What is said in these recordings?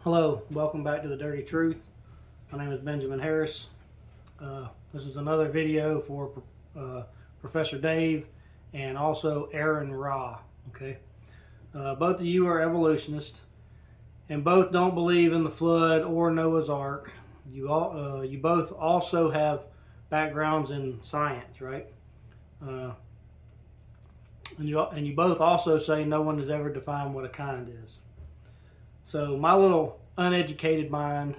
Hello, welcome back to The Dirty Truth. My name is Benjamin Harris. This is another video for Professor Dave and also Aron Ra. Okay, both of you are evolutionists, and both don't believe in the flood or Noah's Ark. You both also have backgrounds in science, right? And you both also say no one has ever defined what a kind is. So my little uneducated mind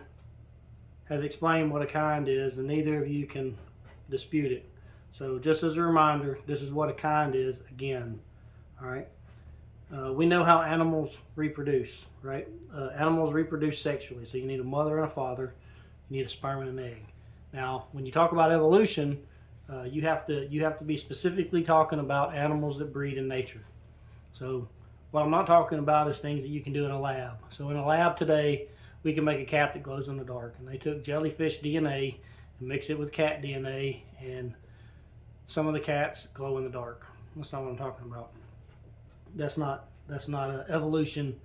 has explained what a kind is, and neither of you can dispute it. So just as a reminder, this is what a kind is again. All right. We know how animals reproduce, right? Animals reproduce sexually. So you need a mother and a father. You need a sperm and an egg. Now, when you talk about evolution, you have to be specifically talking about animals that breed in nature. So what I'm not talking about is things that you can do in a lab. So in a lab today, we can make a cat that glows in the dark. And they took jellyfish DNA and mixed it with cat DNA, and some of the cats glow in the dark. That's not what I'm talking about. That's not an evolution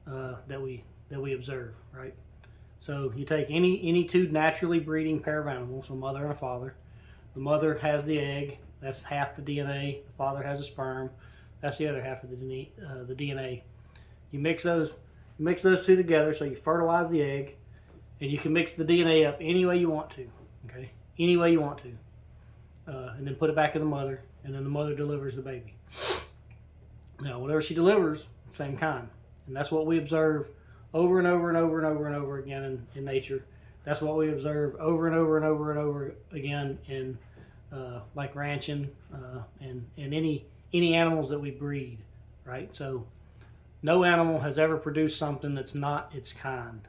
that we observe, right? So you take any two naturally breeding pair of animals, a mother and a father. The mother has the egg. That's half the DNA. The father has a sperm. That's the other half of the DNA. You mix those two together, so you fertilize the egg, and you can mix the DNA up any way you want to, okay? Any way you want to. And then put it back in the mother, and then the mother delivers the baby. Now, whatever she delivers, same kind. And that's what we observe over and over and over and over and over again in nature. That's what we observe over and over and over and over again in like ranching and any animals that we breed, right? So no animal has ever produced something that's not its kind.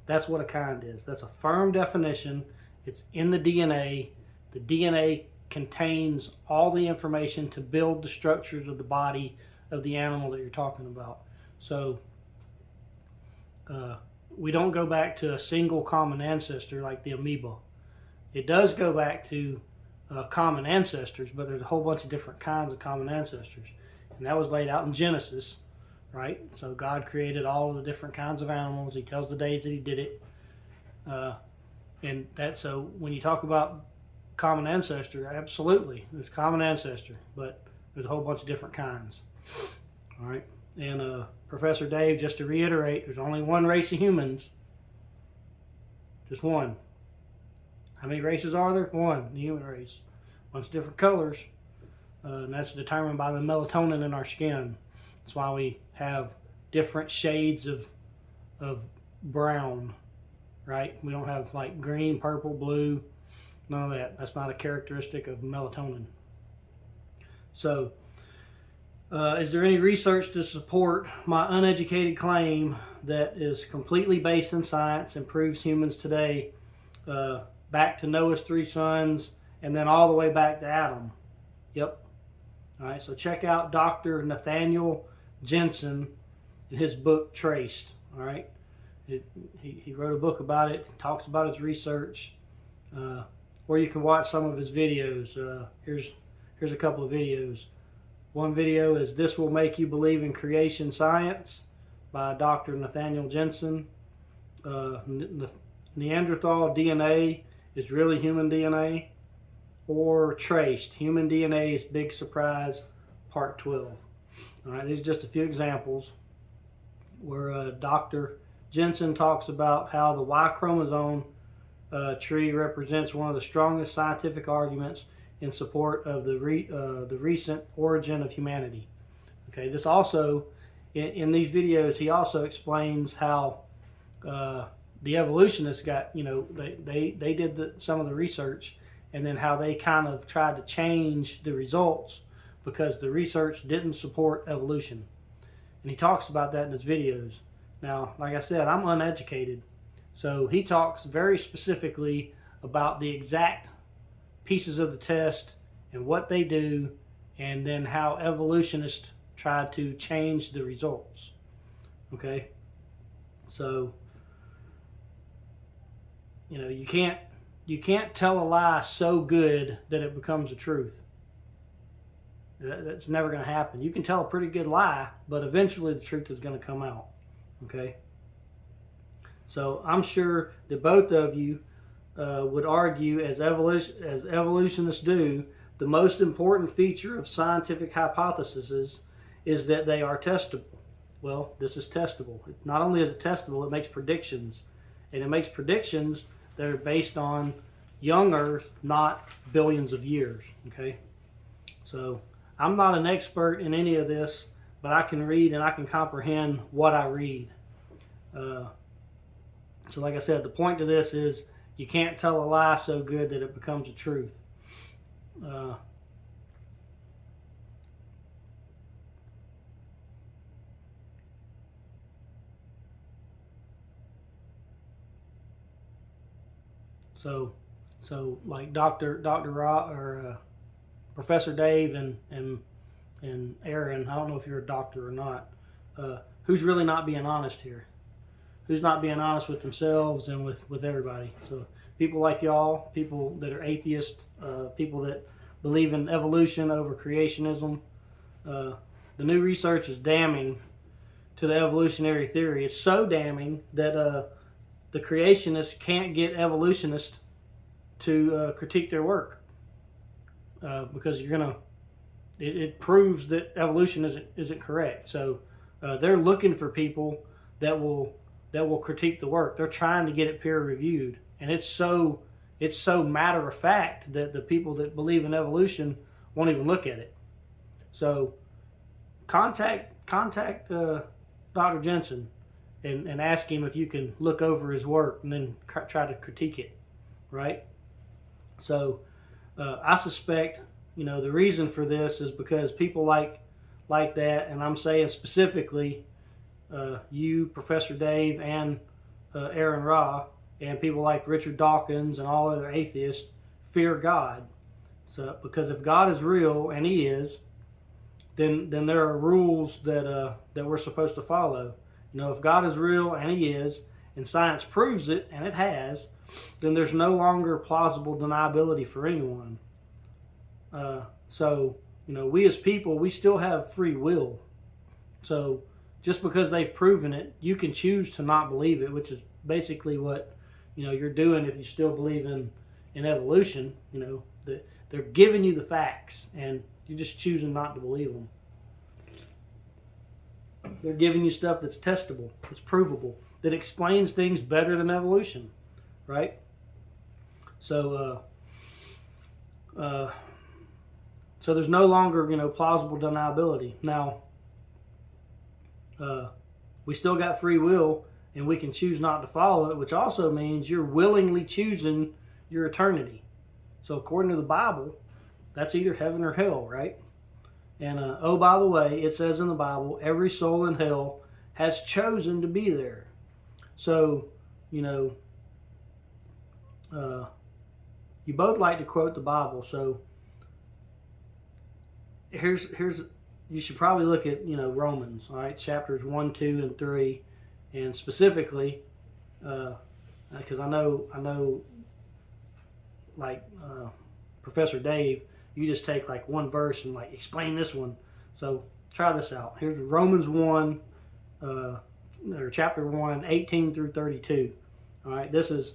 That's what a kind is. That's a firm definition. It's in the DNA. The DNA contains all the information to build the structures of the body of the animal that you're talking about. So we don't go back to a single common ancestor like the amoeba. It does go back to common ancestors, but there's a whole bunch of different kinds of common ancestors, and that was laid out in Genesis, right? So God created all of the different kinds of animals. He tells the days that He did it, and that. So when you talk about common ancestor, absolutely, there's common ancestor, but there's a whole bunch of different kinds. All right, and Professor Dave, just to reiterate, there's only one race of humans, just one. How many races are there? One, the human race. Bunch of different colors, and that's determined by the melatonin in our skin. That's why we have different shades of brown, right? We don't have like green, purple, blue, none of that. That's not a characteristic of melatonin. So, is there any research to support my uneducated claim that is completely based in science and proves humans today back to Noah's 3 sons, and then all the way back to Adam? Yep. All right, so check out Dr. Nathaniel Jensen in his book, Traced. All right. He wrote a book about it, talks about his research, or you can watch some of his videos. Here's a couple of videos. One video is "This Will Make You Believe in Creation Science" by Dr. Nathaniel Jensen. Neanderthal DNA is really human DNA, or Traced, Human DNA's Big Surprise, Part 12. All right, these are just a few examples where Dr. Jensen talks about how the Y chromosome tree represents one of the strongest scientific arguments in support of the recent origin of humanity. Okay, this also, in these videos, he also explains how the evolutionists got, they did some of the research, and then how they kind of tried to change the results because the research didn't support evolution. And he talks about that in his videos. Now, like I said, I'm uneducated, so he talks very specifically about the exact pieces of the test and what they do, and then how evolutionists tried to change the results. Okay, so you can't tell a lie so good that it becomes a truth. That's never going to happen. You can tell a pretty good lie, but eventually the truth is going to come out. Okay? So I'm sure that both of you would argue, as evolutionists do, the most important feature of scientific hypotheses is that they are testable. Well, this is testable. Not only is it testable, it makes predictions. And it makes predictions that are based on young Earth, not billions of years. Okay? So I'm not an expert in any of this, but I can read and I can comprehend what I read. So like I said, the point to this is you can't tell a lie so good that it becomes a truth. So like Dr. Ra or Professor Dave and Aron, I don't know if you're a doctor or not. Who's really not being honest here? Who's not being honest with themselves and with everybody? So people like y'all, people that are atheists, people that believe in evolution over creationism. The new research is damning to the evolutionary theory. It's so damning that the creationists can't get evolutionists to critique their work because it proves that evolution isn't correct. So they're looking for people that will critique the work. They're trying to get it peer reviewed, and it's so matter of fact that the people that believe in evolution won't even look at it. So contact Dr. Jensen and ask him if you can look over his work and then try to critique it, right? So I suspect, the reason for this is because people like that, and I'm saying specifically you, Professor Dave, and Aron Ra, and people like Richard Dawkins and all other atheists fear God. So because if God is real, and He is, then there are rules that we're supposed to follow. If God is real, and He is, and science proves it, and it has, then there's no longer plausible deniability for anyone. So we as people, we still have free will. So just because they've proven it, you can choose to not believe it, which is basically what you're doing if you still believe in evolution. They're giving you the facts, and you're just choosing not to believe them. They're giving you stuff that's testable, that's provable, that explains things better than evolution, right? So, so there's no longer, plausible deniability. Now, we still got free will, and we can choose not to follow it, which also means you're willingly choosing your eternity. So according to the Bible, that's either heaven or hell, right? And oh, by the way, it says in the Bible, every soul in hell has chosen to be there. So, you both like to quote the Bible. So here's you should probably look at Romans, all right, chapters 1, 2, and 3, and specifically because I know like Professor Dave, you just take like one verse and like explain this one. So try this out. Here's Romans 1 or chapter 1, 18 through 32. All right, this is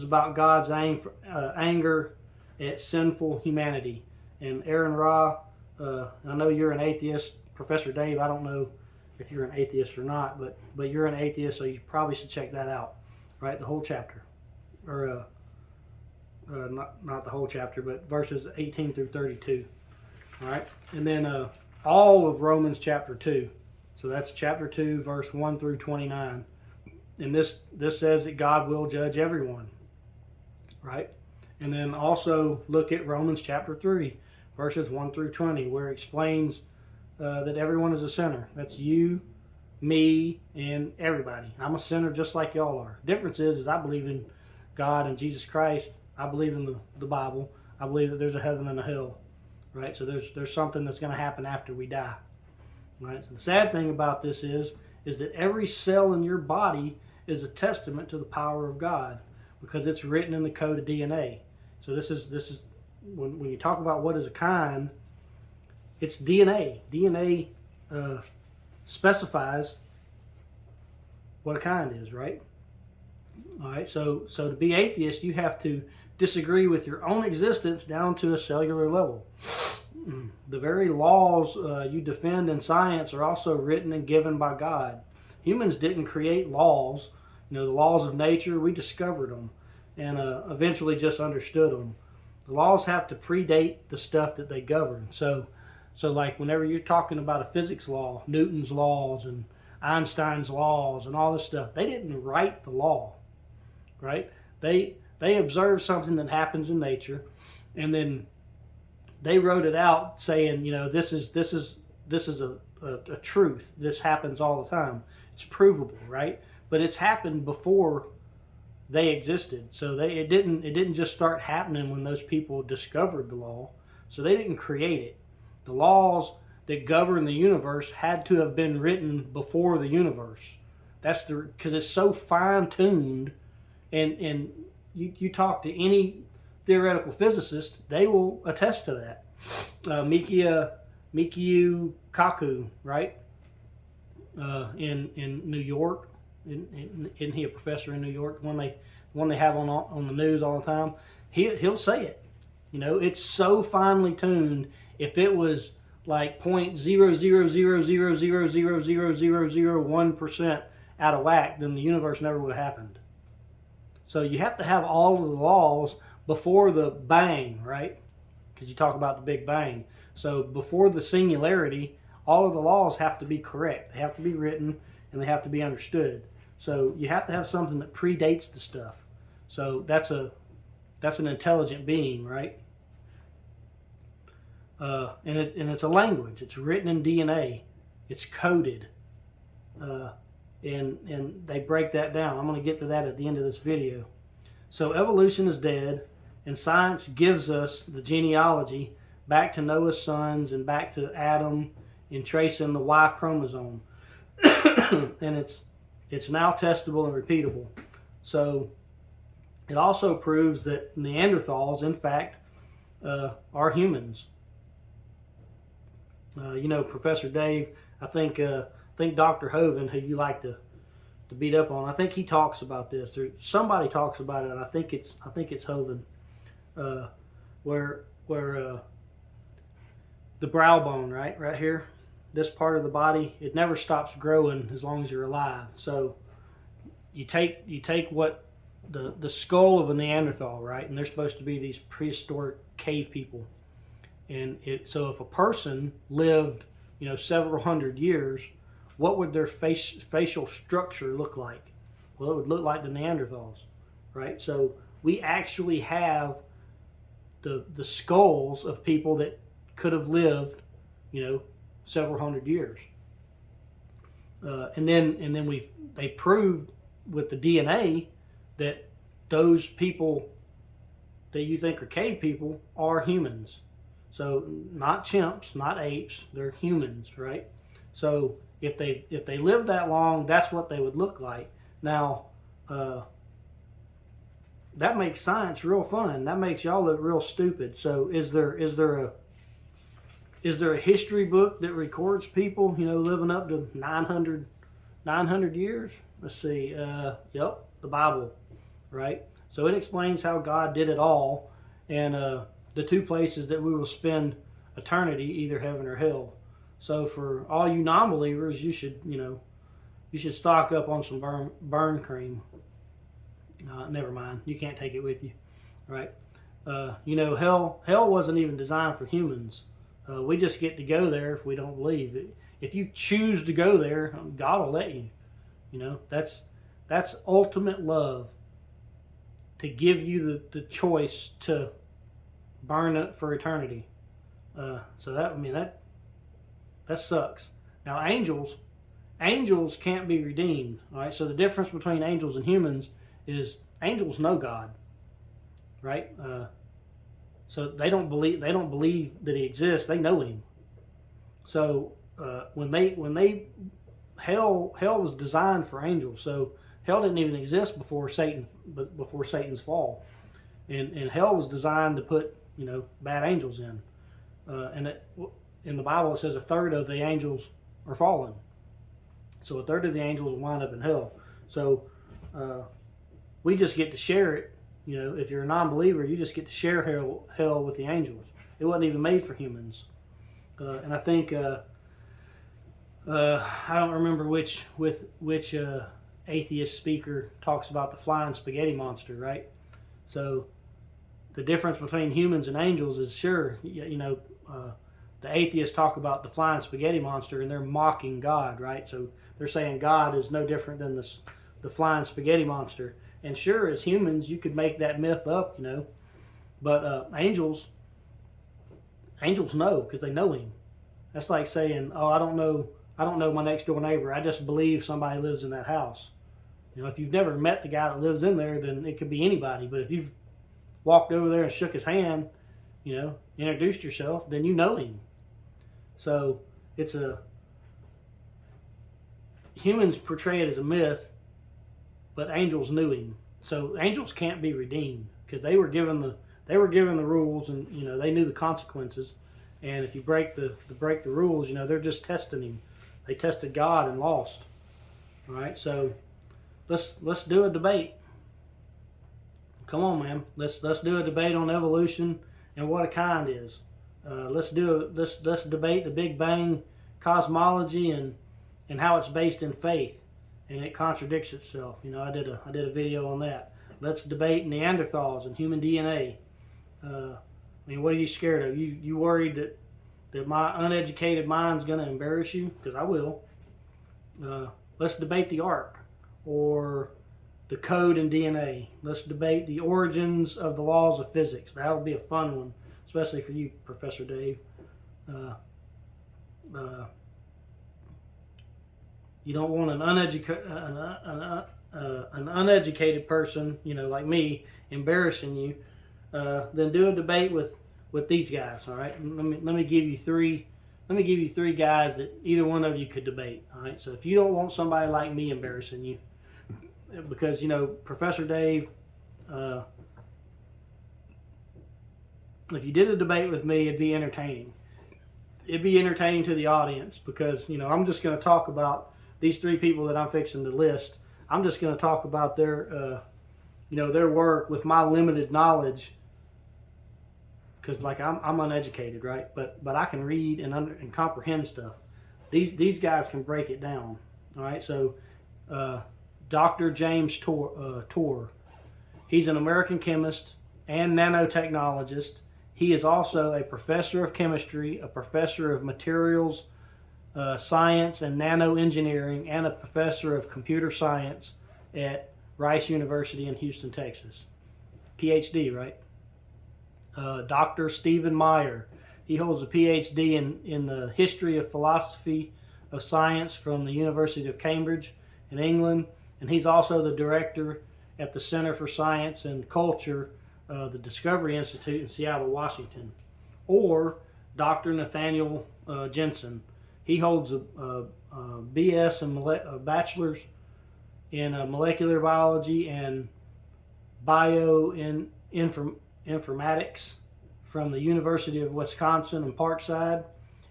about God's anger at sinful humanity. And Aron Ra, I know you're an atheist. Professor Dave, I don't know if you're an atheist or not, but you're an atheist, so you probably should check that out. Right, the whole chapter, or not the whole chapter, but verses 18 through 32. All right, and then all of Romans chapter 2. So that's chapter 2, verse 1 through 29. And this says that God will judge everyone, right? And then also look at Romans chapter 3, verses 1 through 20, where it explains that everyone is a sinner. That's you, me, and everybody. I'm a sinner just like y'all are. Difference is I believe in God and Jesus Christ. I believe in the Bible. I believe that there's a heaven and a hell, right? So there's something that's going to happen after we die, right? So the sad thing about this is that every cell in your body is a testament to the power of God, because it's written in the code of DNA. So this is when you talk about what is a kind, it's DNA. DNA specifies what a kind is, right? All right, so to be atheist, you have to disagree with your own existence down to a cellular level. The very laws you defend in science are also written and given by God. Humans didn't create laws. The laws of nature, we discovered them and eventually just understood them. The laws have to predate the stuff that they govern. So like whenever you're talking about a physics law, Newton's laws and Einstein's laws and all this stuff, they didn't write the law, right? They observed something that happens in nature, and then they wrote it out saying, this is a truth. This happens all the time. It's provable, right? But it's happened before they existed. So it didn't just start happening when those people discovered the law. So they didn't create it. The laws that govern the universe had to have been written before the universe. Because it's so fine-tuned, and you talk to any theoretical physicist, they will attest to that. Mikio Kaku, right? In New York, isn't he a professor in New York? One they have on the news all the time. He'll say it. It's so finely tuned. If it was like 0.00000000001% out of whack, then the universe never would have happened. So you have to have all of the laws before the bang, right? Because you talk about the Big Bang. So before the singularity, all of the laws have to be correct. They have to be written and they have to be understood. So you have to have something that predates the stuff. So that's an intelligent being, right? And it's a language. It's written in DNA. It's coded. And they break that down. I'm going to get to that at the end of this video. So evolution is dead, and science gives us the genealogy back to Noah's sons and back to Adam and tracing the Y chromosome. And it's now testable and repeatable. So it also proves that Neanderthals, in fact, are humans. Professor Dave, I think Dr. Hovind, who you like to beat up on, I think he talks about this. Somebody talks about it, and I think it's Hovind, where the brow bone, right here, this part of the body, it never stops growing as long as you're alive. So you take what the skull of a Neanderthal, right, and they're supposed to be these prehistoric cave people, and so if a person lived several hundred years, what would their facial structure look like? Well, it would look like the Neanderthals, right? So we actually have the skulls of people that could have lived, several hundred years. And then they proved with the DNA that those people that you think are cave people are humans. So not chimps, not apes, they're humans, right? So if they lived that long, that's what they would look like. Now, that makes science real fun. That makes y'all look real stupid. So is there a history book that records people, living up to 900 years? Let's see. Yep, the Bible, right? So it explains how God did it all, and the two places that we will spend eternity, either heaven or hell. So for all you non-believers, you should stock up on some burn cream. Never mind, you can't take it with you, right? Hell wasn't even designed for humans. We just get to go there if we don't believe. If you choose to go there, God will let you. That's ultimate love, to give you the choice to burn it for eternity. So that sucks. Now angels can't be redeemed. All right. So the difference between angels and humans is angels know God, right? So they don't believe that He exists. They know Him. So when hell was designed for angels. So hell didn't even exist before Satan's fall, and hell was designed to put bad angels in. In the Bible it says a third of the angels are fallen. So a third of the angels will wind up in hell. So we just get to share it. If you're a non-believer, you just get to share hell with the angels. It wasn't even made for humans. And I think I don't remember which atheist speaker talks about the flying spaghetti monster, right? So the difference between humans and angels is sure, the atheists talk about the flying spaghetti monster and they're mocking God, right? So they're saying God is no different than the flying spaghetti monster. And sure, as humans, you could make that myth up, but angels know because they know him. That's like saying, oh, I don't know my next door neighbor. I just believe somebody lives in that house. If you've never met the guy that lives in there, then it could be anybody. But if you've walked over there and shook his hand, introduced yourself, then you know him. So humans portray it as a myth, but angels knew him. So angels can't be redeemed because they were given the rules, and they knew the consequences. And if you break the rules, they're just testing him. They tested God and lost. All right, so let's do a debate. Come on, man. Let's do a debate on evolution and what a kind is. Let's debate the Big Bang cosmology and how it's based in faith, and it contradicts itself. I did a video on that. Let's debate Neanderthals and human DNA. What are you scared of? You worried that my uneducated mind's going to embarrass you? Because I will. Let's debate the Ark or the code in DNA. Let's debate the origins of the laws of physics. That would be a fun one, especially for you, Professor Dave. You don't want an uneducated person, like me, embarrassing you. Then do a debate with these guys. All right. Let me give you three. Let me give you three guys that either one of you could debate. All right. So if you don't want somebody like me embarrassing you, because Professor Dave, if you did a debate with me, it'd be entertaining. It'd be entertaining to the audience because I'm just going to talk about these three people that I'm fixing to list. I'm just going to talk about their their work with my limited knowledge. Because I'm uneducated, right? But I can read and comprehend stuff. These guys can break it down. All right. So Dr. James Tour, he's an American chemist and nanotechnologist. He is also a professor of chemistry, a professor of materials science and nanoengineering, and a professor of computer science at Rice University in Houston, Texas. PhD, right? Dr. Stephen Meyer. He holds a PhD in the history of philosophy of science from the University of Cambridge in England, and he's also the director at the Center for Science and Culture, the Discovery Institute in Seattle, Washington. Or Dr. Nathaniel Jensen. He holds a BS and a bachelor's in molecular biology and bioinformatics from the University of Wisconsin in Parkside.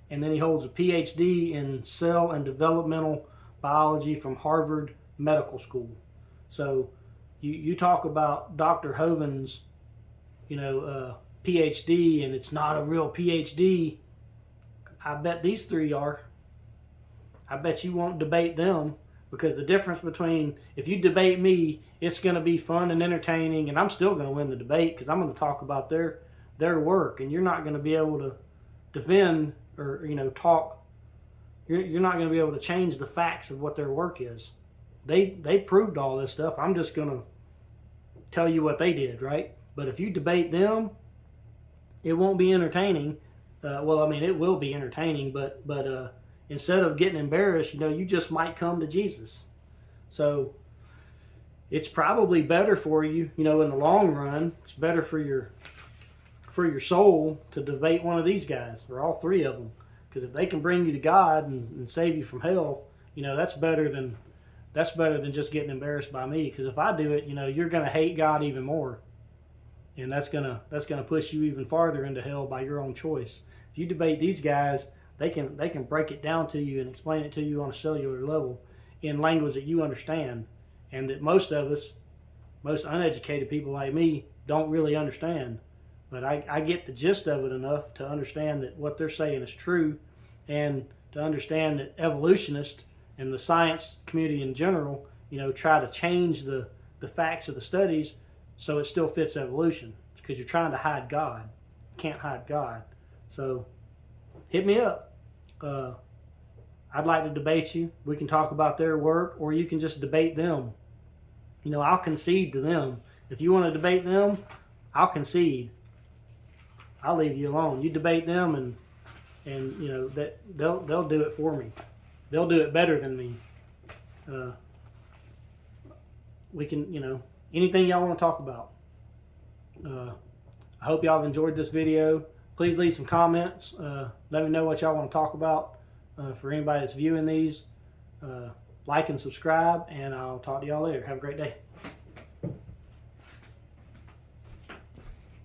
And then he holds a PhD in cell and developmental biology from Harvard Medical School. So you talk about Dr. Hoven's, PhD, and it's not a real PhD. I bet these three are. I bet you won't debate them, because the difference between, if you debate me, it's going to be fun and entertaining, and I'm still going to win the debate because I'm going to talk about their work, and you're not going to be able to defend or talk. You're not going to be able to change the facts of what their work is. They proved all this stuff. I'm just going to tell you what they did, right? But if you debate them, it won't be entertaining. It will be entertaining, but instead of getting embarrassed, you just might come to Jesus. So it's probably better for you, in the long run. It's better for your soul to debate one of these guys, or all three of them, because if they can bring you to God and save you from hell, that's better than just getting embarrassed by me. Because if I do it, you're going to hate God even more, and that's gonna push you even farther into hell by your own choice. If you debate these guys, they can break it down to you and explain it to you on a cellular level in language that you understand, and that most of us most uneducated people like me don't really understand. But I get the gist of it enough to understand that what they're saying is true, and to understand that evolutionists and the science community in general, try to change the facts of the studies so it still fits evolution, because you're trying to hide God. You can't hide God. So hit me up. I'd like to debate you. We can talk about their work, or you can just debate them. I'll concede to them. If you want to debate them, I'll concede. I'll leave you alone. You debate them, and that they'll do it for me. They'll do it better than me. We can, anything y'all want to talk about. I hope y'all have enjoyed this video. Please leave some comments. Let me know what y'all want to talk about. For anybody that's viewing these, like and subscribe, and I'll talk to y'all later. Have a great day.